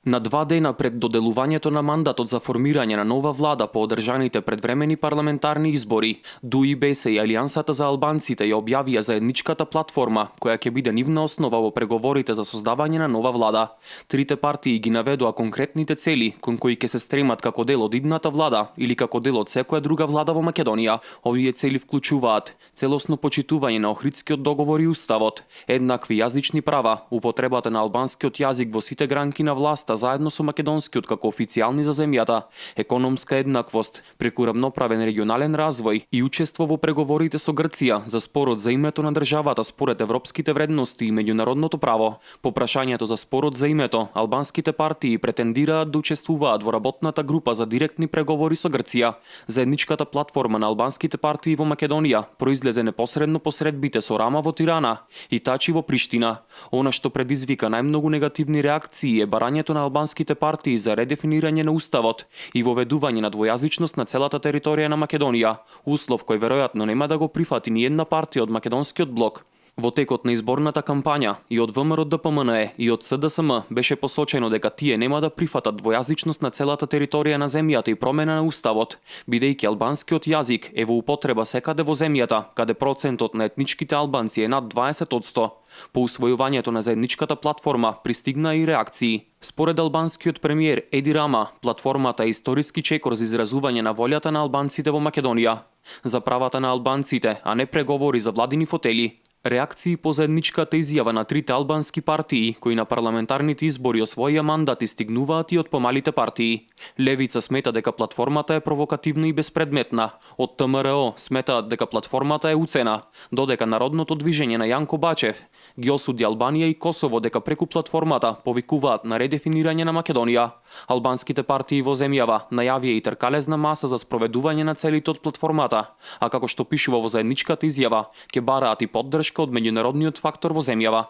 На 2 дена пред доделувањето на мандатот за формирање на нова влада по одржаните предвремени парламентарни избори, ДУИБС и Алијансата за албанците ја објавија заедничката платформа која ќе биде нивна основа во преговорите за создавање на нова влада. Трите партии ги наведоа конкретните цели кон кои ќе се стремат како дел од идната влада или како дел од секоја друга влада во Македонија. Овие цели вклучуваат целосно почитување на Охридскиот договор и уставот, еднакви јазични права, употребата на албанскиот јазик во сите гранки на власта заедно со македонскиот како официјални за земјата, економска еднаквост, преку рамноправен регионален развој и учество во преговорите со Грција за спорот за името на државата според европските вредности и меѓународното право. По прашањето за спорот за името, албанските партии претендираат да учествуваат во работната група за директни преговори со Грција. Заедничката платформа на албанските партии во Македонија произлезе непосредно по средбите со Рама во Тирана и Тачи во Приштина. Она што предизвика најмногу негативни реакции е барањето на албанските партии за редефинирање на уставот и воведување на двојазичност на целата територија на Македонија, услов кој веројатно нема да го прифати ни една партија од македонскиот блок. Во текот на изборната кампања и од ВМРО ДПМНЕ и од СДСМ беше посочено дека тие нема да прифатат двојазичност на целата територија на земјата и промена на уставот, бидејќи албанскиот јазик е во употреба секаде во земјата, каде процентот на етничките албанци е над 20%. По усвојувањето на заедничката платформа пристигна и реакции. Според албанскиот премиер Еди Рама, платформата е историски чекор за изразување на волјата на албанците во Македонија, за правата на албанците, а не преговори за владини фотели. Реакции по заедничката изјава на трите албански партии, кои на парламентарните избори освоија мандати, стигнуваат и од помалите партии. Левица смета дека платформата е провокативна и безпредметна. Од ТМРО сметаат дека платформата е уцена, додека Народното движење на Јанко Бачев ги осуди Албанија и Косово дека преку платформата повикуваат на редефинирање на Македонија. Албанските партии во земјава најавија и тркалезна маса за спроведување на целите од платформата, а како што пишува во заедничката изјава, ќе бараат и поддршка од меѓународниот фактор во земјава.